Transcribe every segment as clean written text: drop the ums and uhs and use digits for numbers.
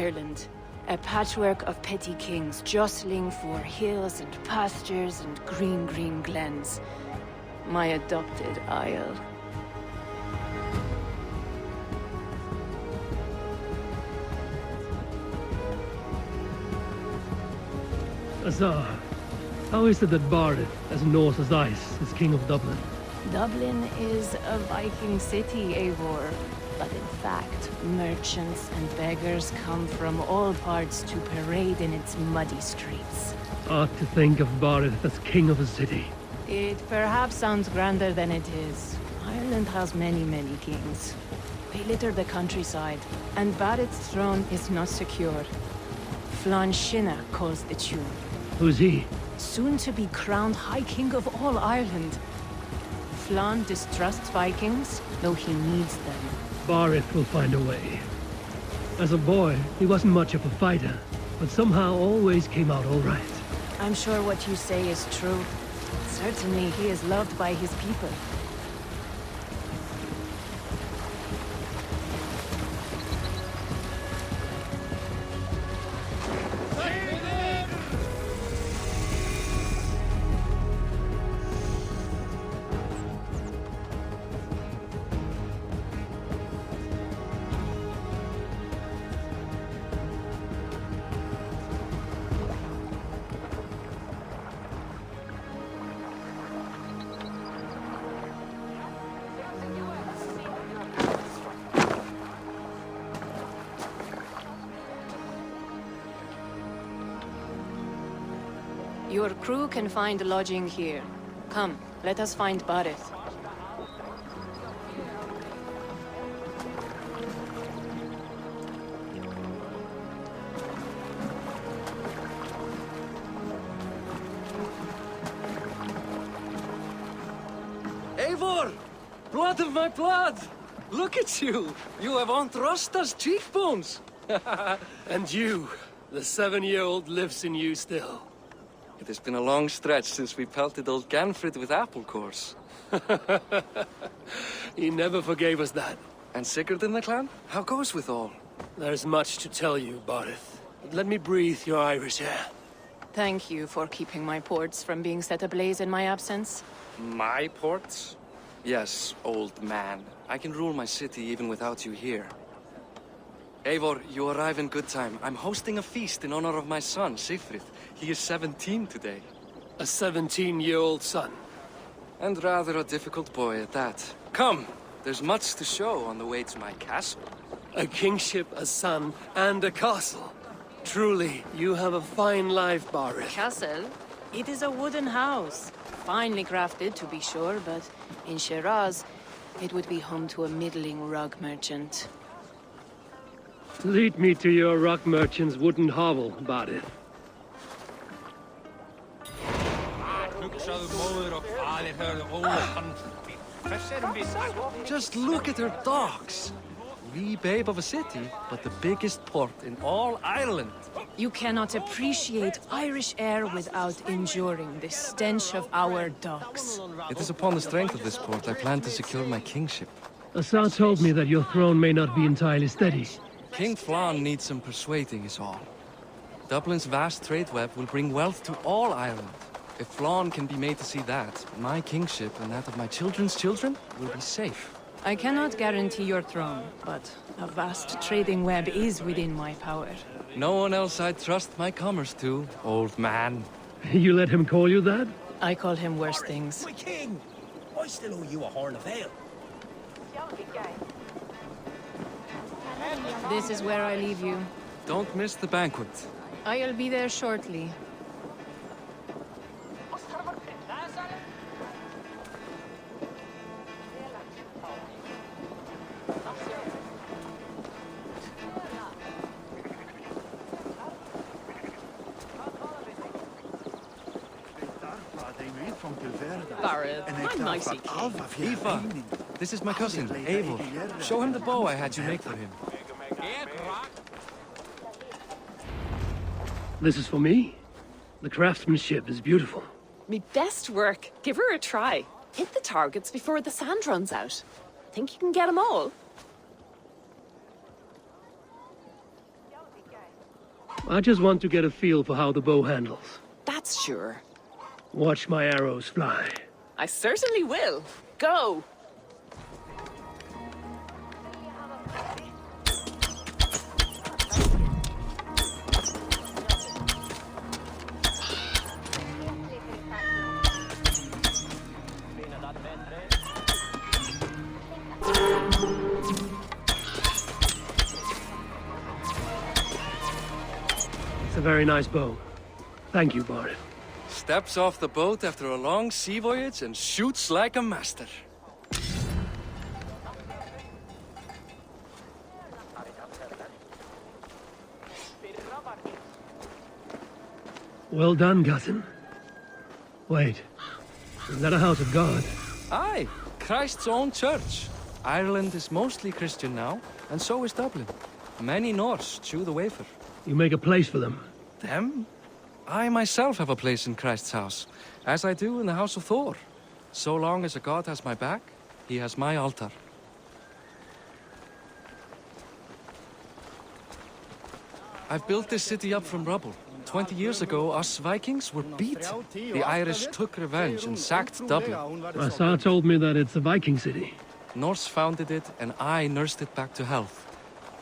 Ireland. A patchwork of petty kings jostling for hills and pastures and green glens. My adopted isle. Azar, how is it that Bardet, as north as ice, is king of Dublin? Dublin is a Viking city, Eivor. But in fact, merchants and beggars come from all parts to parade in its muddy streets. Odd to think of Bardet as king of a city. It perhaps sounds grander than it is. Ireland has many kings. They litter the countryside, and Barrett's throne is not secure. Flann Sinna calls the tune. Who's he? Soon to be crowned High King of all Ireland. Flann distrusts Vikings, though he needs them. Barret will find a way. As a boy, he wasn't much of a fighter, but somehow always came out all right. I'm sure what you say is true. Certainly, he is loved by his people. Your crew can find lodging here. Come, let us find Barret. Eivor! Blood of my blood! Look at you! You have Aunt Rosta's cheekbones! And you, the 7-year-old lives in you still. It has been a long stretch since we pelted old Ganfrid with apple cores. He never forgave us that. And Sigurd in the clan? How goes with all? There's much to tell you, Barret. Let me breathe your Irish air. Thank you for keeping my ports from being set ablaze in my absence. My ports? Yes, old man. I can rule my city even without you here. Eivor, you arrive in good time. I'm hosting a feast in honor of my son, Sigfrid. He is 17 today. A 17-year-old son. And rather a difficult boy at that. Come! There's much to show on the way to my castle. A kingship, a son, and a castle. Truly, you have a fine life, Barret. Castle? It is a wooden house. Finely crafted, to be sure, but in Shiraz, it would be home to a middling rug merchant. Lead me to your rock merchant's wooden hovel, Barret. Just look at her docks. Wee babe of a city, but the biggest port in all Ireland. You cannot appreciate Irish air without enduring the stench of our docks. It is upon the strength of this port I plan to secure my kingship. Azar told me that your throne may not be entirely steady. King Flann needs some persuading is all. Dublin's vast trade web will bring wealth to all Ireland. If Flann can be made to see that, my kingship and that of my children's children will be safe. I cannot guarantee your throne, but a vast trading web is within my power. No one else I'd trust my commerce to, old man. You let him call you that? I call him worse things. My king! I still owe you a horn of ale. This is where I leave you. Don't miss the banquet. I'll be there shortly. Barret, I'm nicey king. Aoife, this is my cousin, Eivor. Show him the bow I had you make for him. This is for me? The craftsmanship is beautiful. Me best work. Give her a try. Hit the targets before the sand runs out. Think you can get them all? I just want to get a feel for how the bow handles. That's sure. Watch my arrows fly. I certainly will. Go! It's a very nice bow. Thank you, Barid. Steps off the boat after a long sea voyage and shoots like a master. Well done, cousin. Wait, is that a house of God? Aye, Christ's own church. Ireland is mostly Christian now, and so is Dublin. Many Norse chew the wafer. You make a place for them. Them? I myself have a place in Christ's house, as I do in the house of Thor. So long as a god has my back, he has my altar. I've built this city up from rubble. 20 years ago, us Vikings were beat. The Irish took revenge and sacked Dublin. Assar told me that it's a Viking city. Norse founded it, and I nursed it back to health.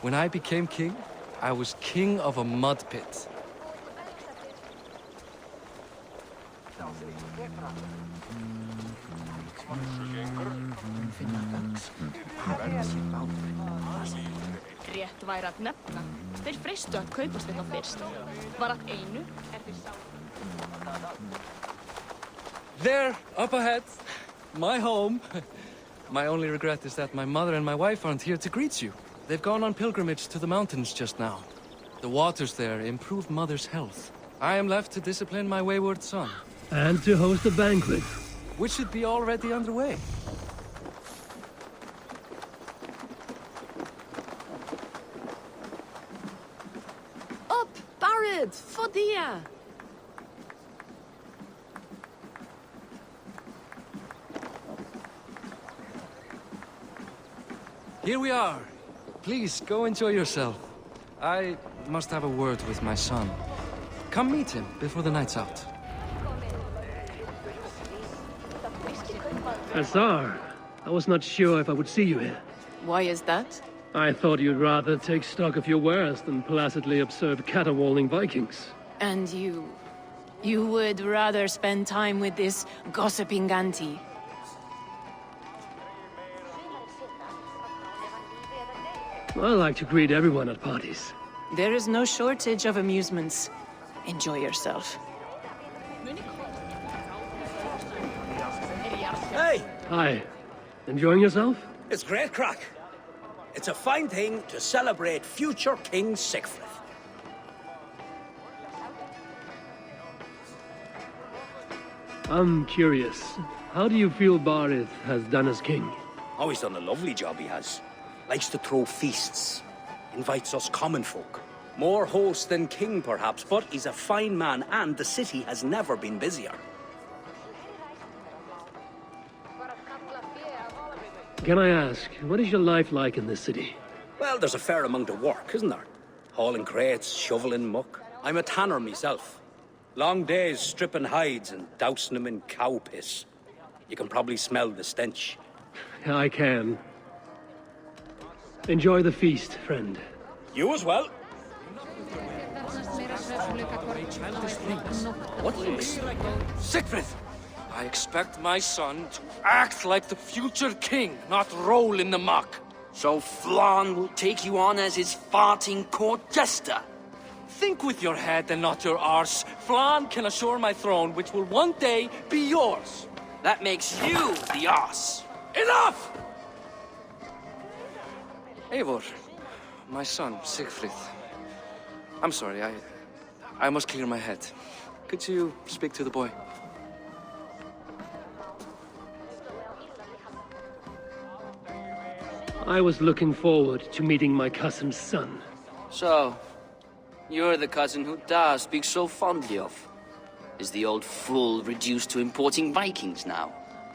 When I became king, I was king of a mud pit. Rétt væri að nefna. Þeir freistu að kaupast þetta fyrst. Var að einu þeir sá. There, up ahead. My home. My only regret is that my mother and my wife aren't here to greet you. They've gone on pilgrimage to the mountains just now. The waters there improve Mother's health. I am left to discipline my wayward son. And to host a banquet. Which should be already underway. Up, Barid! Fodia! Here we are. Please, go enjoy yourself. I must have a word with my son. Come meet him before the night's out. Assar, I was not sure if I would see you here. Why is that? I thought you'd rather take stock of your wares than placidly observe caterwauling Vikings. And you... you would rather spend time with this gossiping auntie? I like to greet everyone at parties. There is no shortage of amusements. Enjoy yourself. Hey, Hi. Enjoying yourself? it's great crack. It's a fine thing to celebrate future King Sigfrid. I'm curious. How do you feel Barid has done as king? Oh, he's done a lovely job, he has. Likes to throw feasts. Invites us common folk. More host than king, perhaps, but he's a fine man, and the city has never been busier. Can I ask, what is your life like in this city? Well, there's a fair amount of work, isn't there? Hauling crates, shoveling muck. I'm a tanner myself. Long days stripping hides and dousing them in cow piss. You can probably smell the stench. I can. Enjoy the feast, friend. You as well. What do you expect? Sigfrid! I expect my son to act like the future king, not roll in the muck. So Flann will take you on as his farting court jester? Think with your head and not your arse. Flann can assure my throne, which will one day be yours. That makes you the ass. Enough! Eivor, my son, Sigfrid. I'm sorry, I must clear my head. Could you speak to the boy? I was looking forward to meeting my cousin's son. So, you're the cousin who Da speaks so fondly of. Is the old fool reduced to importing Vikings now?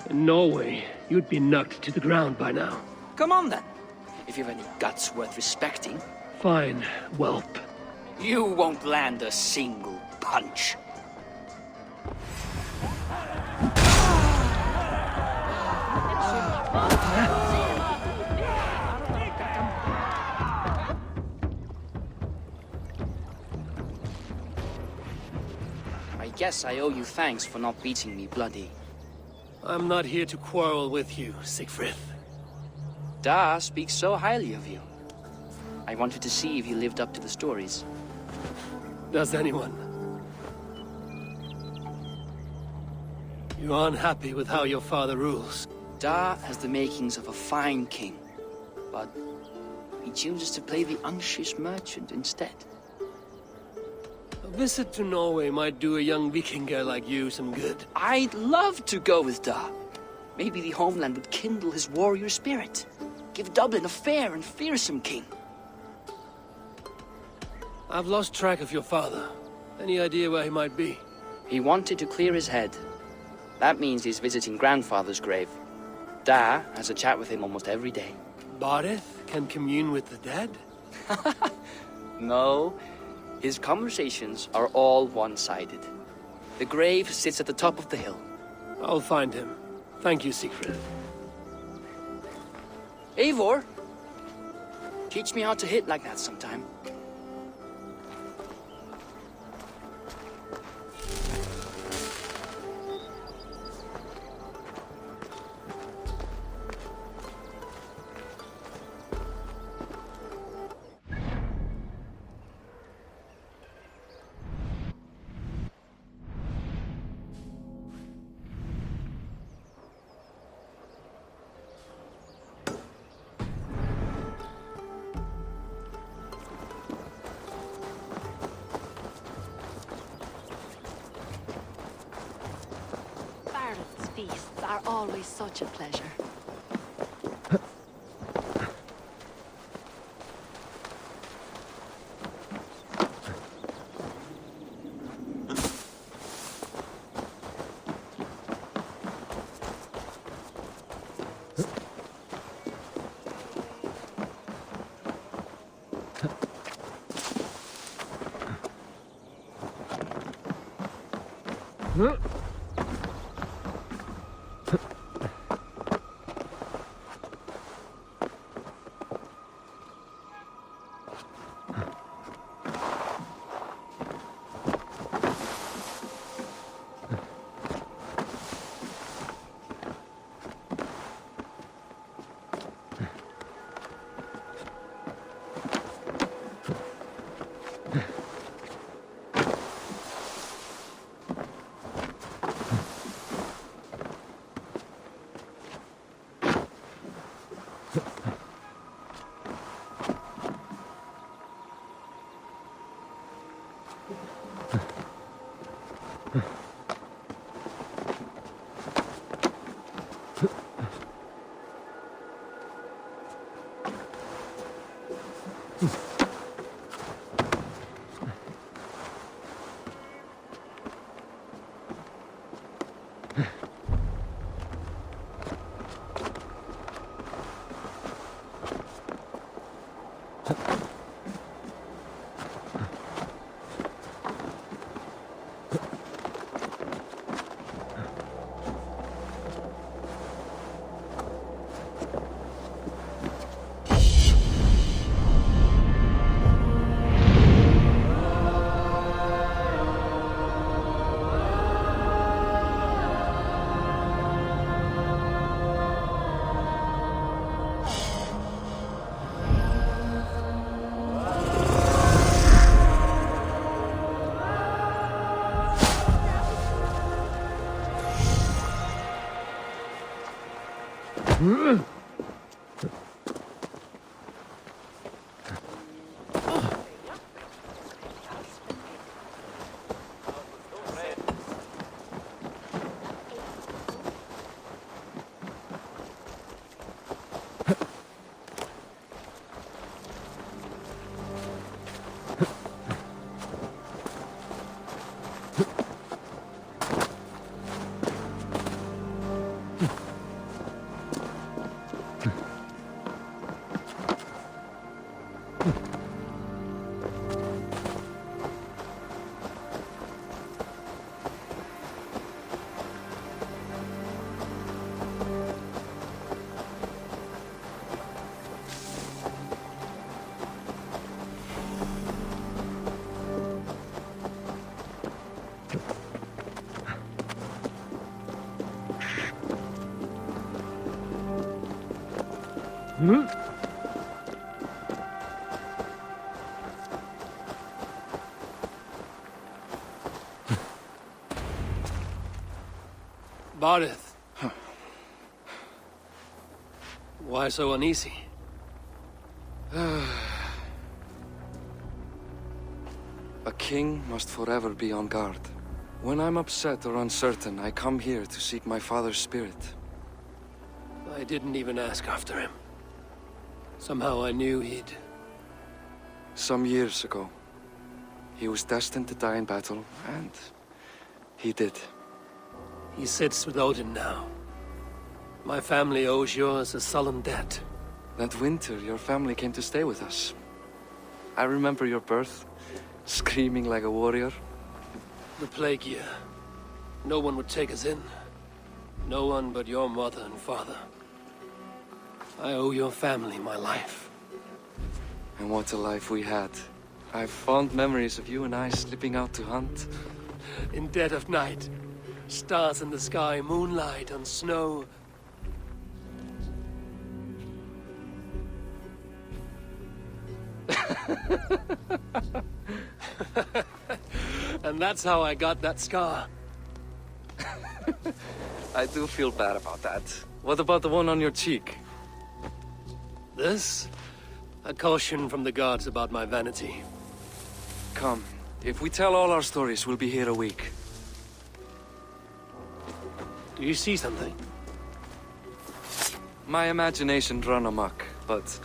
In Norway, you'd be knocked to the ground by now. Come on then, if you've any guts worth respecting. Fine, whelp. You won't land a single punch. I guess I owe you thanks for not beating me bloody. I'm not here to quarrel with you, Siegfried. Da speaks so highly of you. I wanted to see if you lived up to the stories. Does anyone? You're unhappy with how your father rules. Da has the makings of a fine king, but he chooses to play the anxious merchant instead. A visit to Norway might do a young Vikinger like you some good. I'd love to go with Da. Maybe the homeland would kindle his warrior spirit. Give Dublin a fair and fearsome king. I've lost track of your father. Any idea where he might be? He wanted to clear his head. That means he's visiting grandfather's grave. Da has a chat with him almost every day. Barith can commune with the dead? No, his conversations are all one-sided. The grave sits at the top of the hill. I'll find him. Thank you, Siegfried. Eivor, teach me how to hit like that sometime. Barrett's feasts are always such a pleasure. Barith. Why so uneasy? A king must forever be on guard. When I'm upset or uncertain, I come here to seek my father's spirit. I didn't even ask after him. Somehow I knew he'd... Some years ago, he was destined to die in battle, and he did. He sits with Odin now. My family owes yours a sullen debt. That winter, your family came to stay with us. I remember your birth, screaming like a warrior. The plague year. No one would take us in. No one but your mother and father. I owe your family my life. And what a life we had. I've fond memories of you and I slipping out to hunt. In dead of night. Stars in the sky, moonlight on snow. And that's how I got that scar. I do feel bad about that. What about the one on your cheek? This? A caution from the gods about my vanity. Come. If we tell all our stories, we'll be here a week. Do you see something? My imagination run amok, but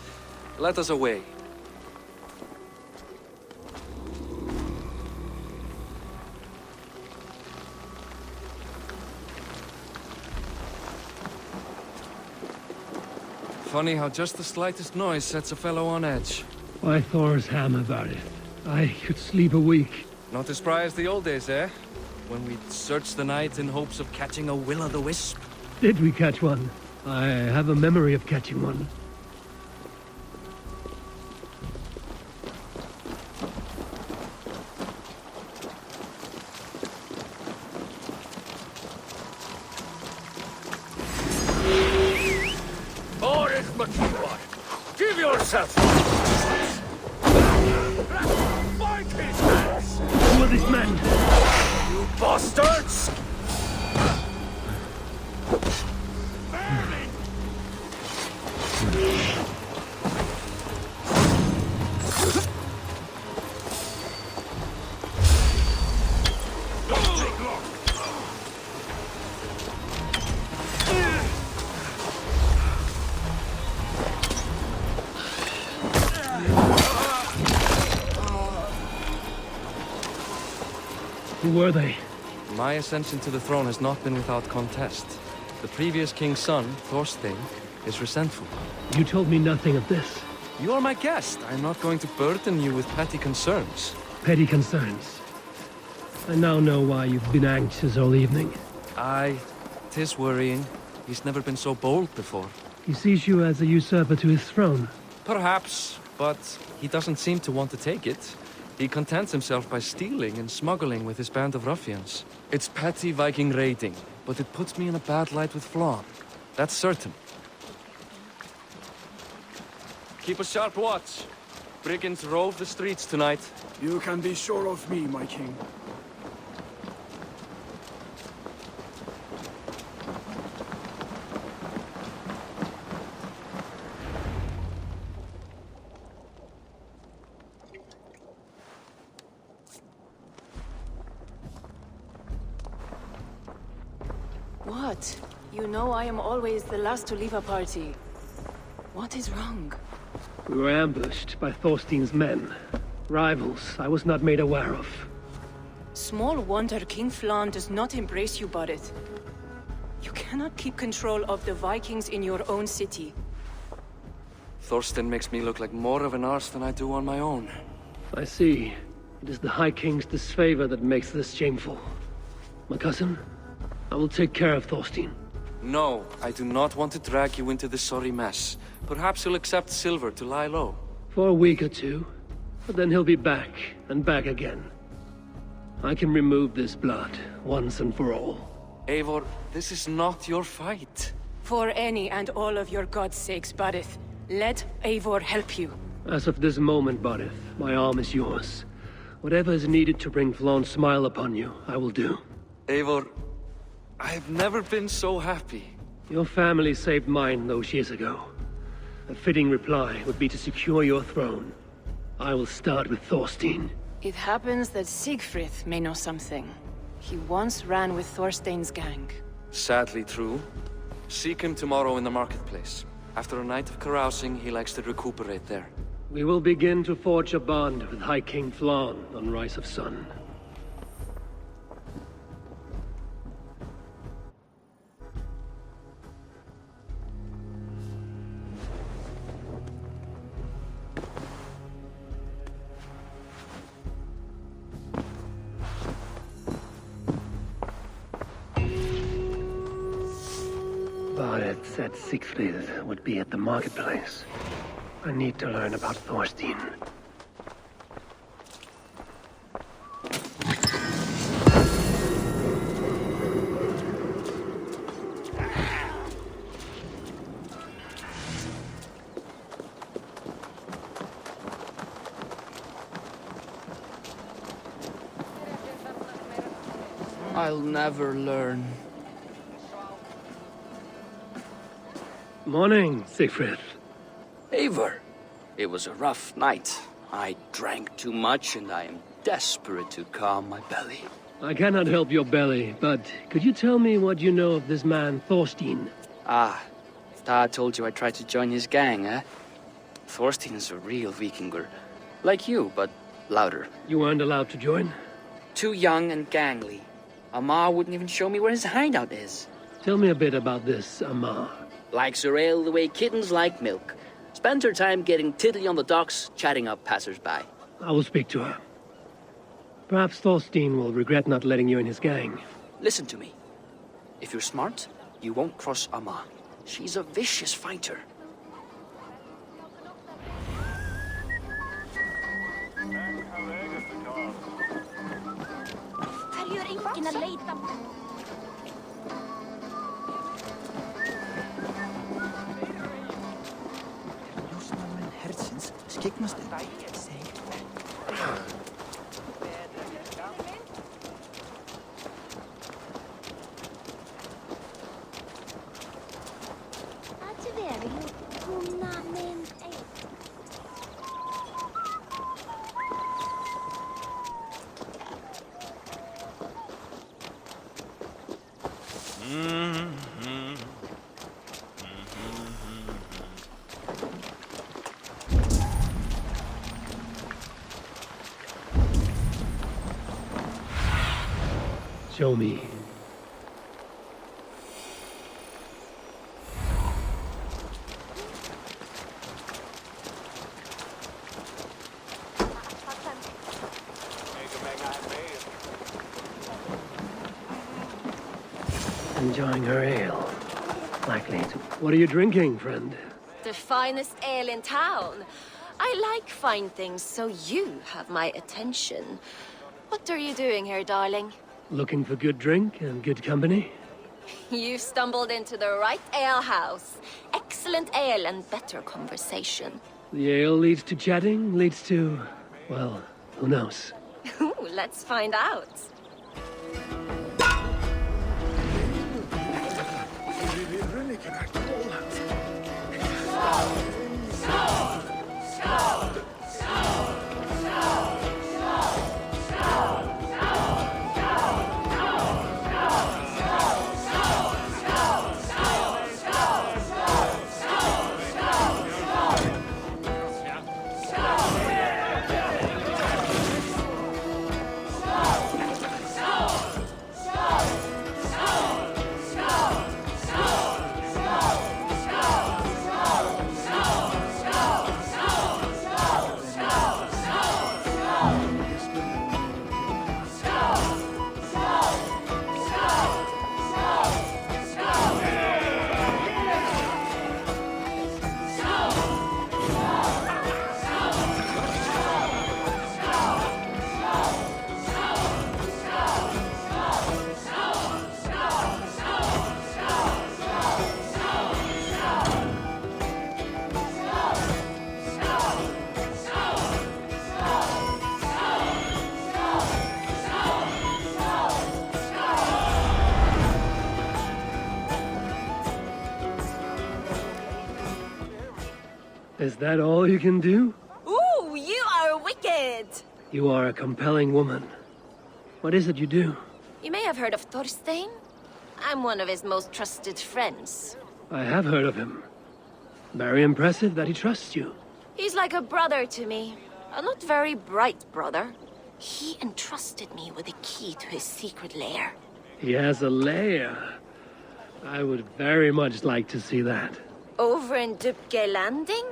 let us away. Funny how just the slightest noise sets a fellow on edge. Why Thor's hammer, Varith? I could sleep a week. Not as spry as the old days, eh? When we'd search the night in hopes of catching a will-o'-the-wisp. Did we catch one? I have a memory of catching one. Give yourself! Fight his hands! Who are these men? You bastards! Who were they? My ascension to the throne has not been without contest. The previous king's son, Thorstein, is resentful. You told me nothing of this. You are my guest. I'm not going to burden you with petty concerns. Petty concerns. I now know why you've been anxious all evening. Aye, 'tis worrying. He's never been so bold before. He sees you as a usurper to his throne. Perhaps, but he doesn't seem to want to take it. He contents himself by stealing and smuggling with his band of ruffians. It's petty Viking raiding, but it puts me in a bad light with Flann. That's certain. Keep a sharp watch. Brigands rove the streets tonight. You can be sure of me, my king. What? You know I am always the last to leave a party. What is wrong? We were ambushed by Thorstein's men. Rivals I was not made aware of. Small wonder King Flann does not embrace you, Barith. You cannot keep control of the Vikings in your own city. Thorstein makes me look like more of an arse than I do on my own. I see. It is the High King's disfavor that makes this shameful. My cousin, I will take care of Thorstein. No, I do not want to drag you into this sorry mess. Perhaps you'll accept silver to lie low. For a week or two, but then he'll be back, and back again. I can remove this blood, once and for all. Eivor, this is not your fight. For any and all of your gods' sakes, Barith. Let Eivor help you. As of this moment, Barith, my arm is yours. Whatever is needed to bring Flawn's smile upon you, I will do. Eivor, I've never been so happy. Your family saved mine those years ago. A fitting reply would be to secure your throne. I will start with Thorstein. It happens that Siegfried may know something. He once ran with Thorstein's gang. Sadly true. Seek him tomorrow in the marketplace. After a night of carousing, he likes to recuperate there. We will begin to forge a bond with High King Flawn on Rise of Sun. Bareth said Siegfried would be at the marketplace. I need to learn about Thorstein. I'll never learn. Morning, Siegfried. Eivor, it was a rough night. I drank too much and I am desperate to calm my belly. I cannot help your belly, but could you tell me what you know of this man, Thorstein? Ah, Dad told you I tried to join his gang, eh? Thorstein is a real Vikinger. Like you, but louder. You weren't allowed to join? Too young and gangly. Amar wouldn't even show me where his hideout is. Tell me a bit about this Amar. Likes her ale the way kittens like milk. Spends her time getting tiddly on the docks, chatting up passers-by. I will speak to her. Perhaps Thorstein will regret not letting you in his gang. Listen to me. If you're smart, you won't cross Amar. She's a vicious fighter. Show me. Enjoying her ale. Likely to... What are you drinking, friend? The finest ale in town. I like fine things, so you have my attention. What are you doing here, darling? Looking for good drink and good company? You stumbled into the right alehouse. Excellent ale and better conversation. The ale leads to chatting, leads to... well, who knows? Ooh, let's find out. Is that all you can do? Ooh, you are wicked! You are a compelling woman. What is it you do? You may have heard of Thorstein. I'm one of his most trusted friends. I have heard of him. Very impressive that he trusts you. He's like a brother to me. A not very bright brother. He entrusted me with the key to his secret lair. He has a lair. I would very much like to see that. Over in Dubke Landing?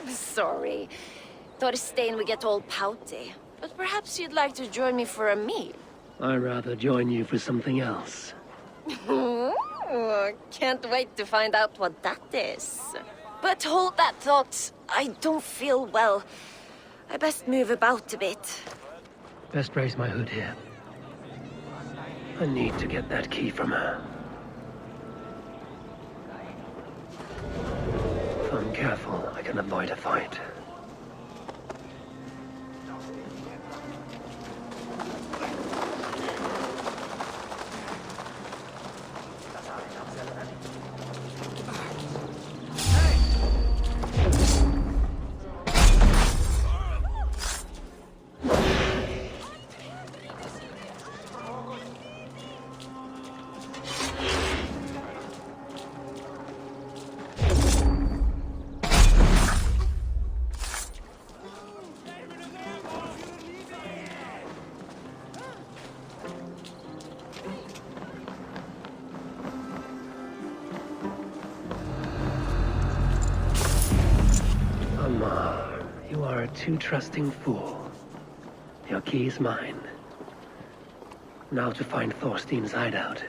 Sorry. Thorstein would get all pouty. But perhaps you'd like to join me for a meal. I'd rather join you for something else. Can't wait to find out what that is. But hold that thought. I don't feel well. I best move about a bit. Best raise my hood here. I need to get that key from her. If I'm careful, I can avoid a fight. You are a too trusting fool. Your key is mine. Now to find Thorstein's hideout.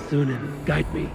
Sunan, guide me.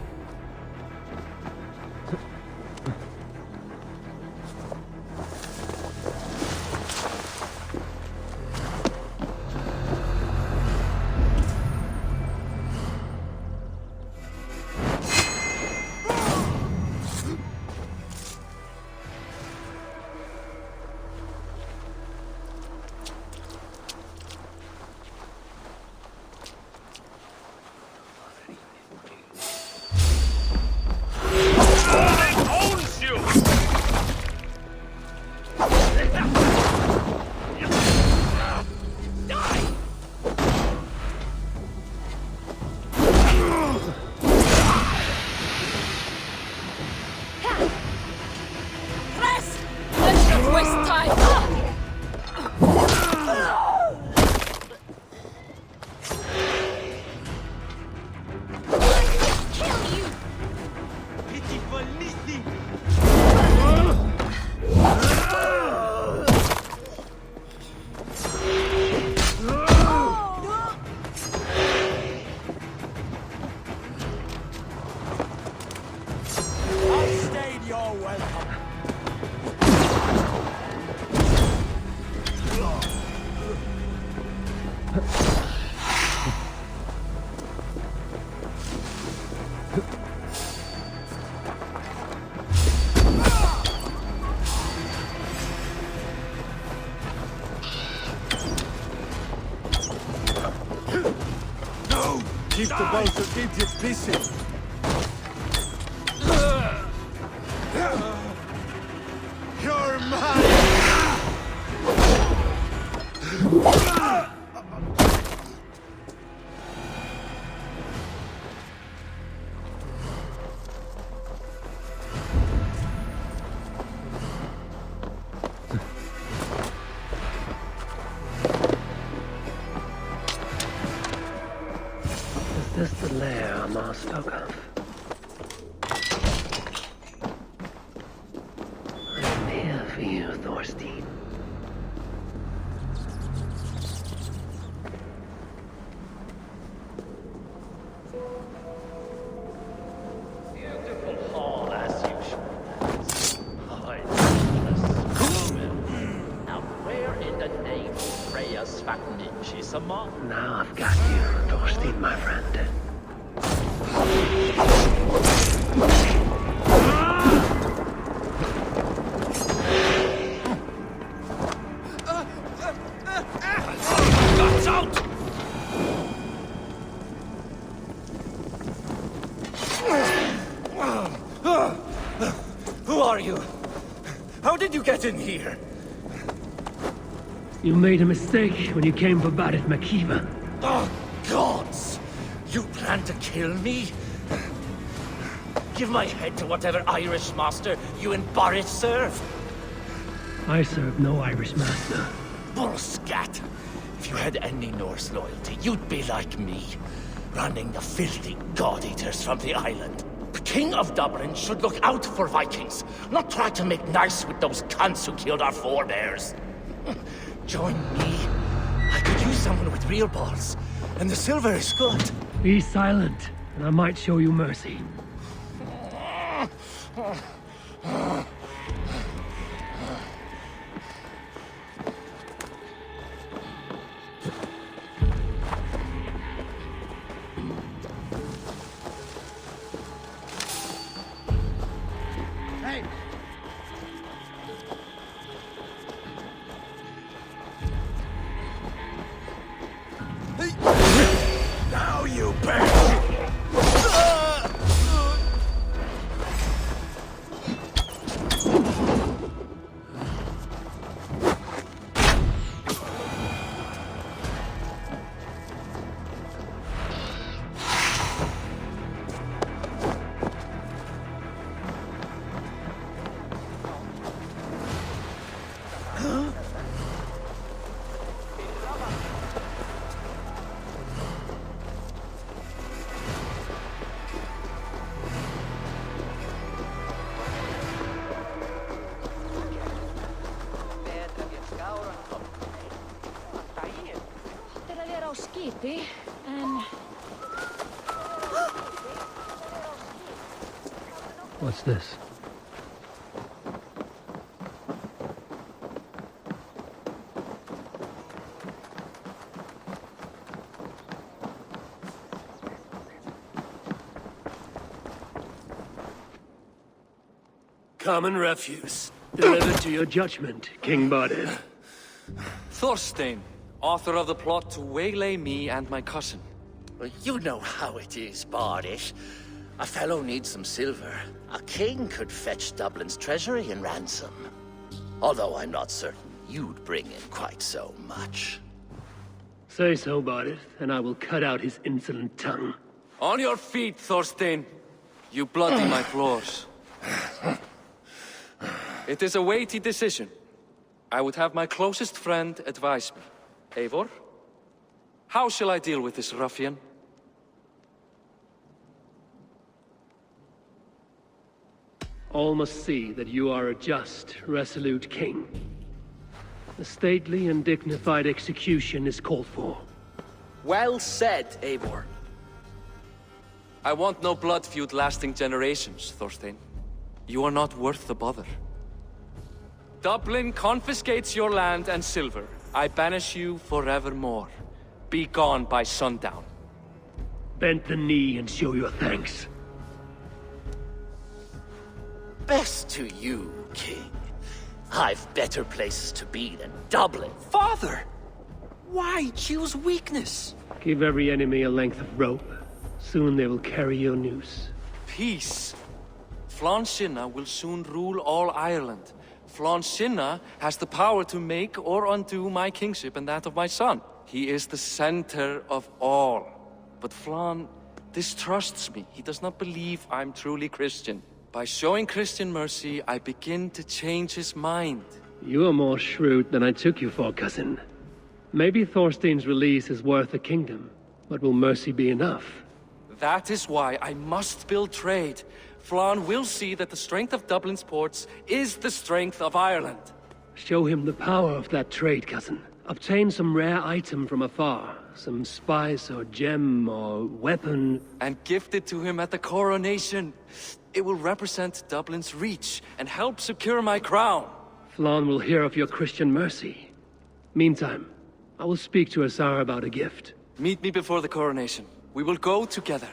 Keep the both of idiots busy. You're mine! Is this the lair Amar spoke of? I'm here for you, Thorstein. Now I've got you, Thorstein, my friend. Guts out! Who are you? How did you get in here? You made a mistake when you came for Barit Makiva. Oh, gods! You plan to kill me? Give my head to whatever Irish master you and Barrett serve. I serve no Irish master. Bullscat! If you had any Norse loyalty, you'd be like me, running the filthy god-eaters from the island. The King of Dublin should look out for Vikings, not try to make nice with those cunts who killed our forebears. Join me. I could use someone with real balls, and the silver is good. Be silent, and I might show you mercy. Hey! Now you bet! What's this? Common refuse. Delivered to your judgment, King Barid. Thorstein, author of the plot to waylay me and my cousin. Well, you know how it is, Bardish. A fellow needs some silver. A king could fetch Dublin's treasury in ransom. Although I'm not certain you'd bring in quite so much. Say so, Barid, and I will cut out his insolent tongue. On your feet, Thorstein. You bloody my floors. It is a weighty decision. I would have my closest friend advise me. Eivor, how shall I deal with this ruffian? All must see that you are a just, resolute king. A stately and dignified execution is called for. Well said, Eivor. I want no blood feud lasting generations, Thorstein. You are not worth the bother. Dublin confiscates your land and silver. I banish you forevermore. Be gone by sundown. Bend the knee and show your thanks. Best to you, King. I've better places to be than Dublin. Father! Why choose weakness? Give every enemy a length of rope. Soon they will carry your noose. Peace. Flann Sinna will soon rule all Ireland. Flann Sinna has the power to make or undo my kingship and that of my son. He is the center of all. But Flann distrusts me. He does not believe I'm truly Christian. By showing Christian mercy, I begin to change his mind. You are more shrewd than I took you for, cousin. Maybe Thorstein's release is worth a kingdom, but will mercy be enough? That is why I must build trade. Flann will see that the strength of Dublin's ports is the strength of Ireland. Show him the power of that trade, cousin. Obtain some rare item from afar. Some spice or gem or weapon. And gift it to him at the coronation. It will represent Dublin's reach and help secure my crown. Flann will hear of your Christian mercy. Meantime, I will speak to Asar about a gift. Meet me before the coronation. We will go together.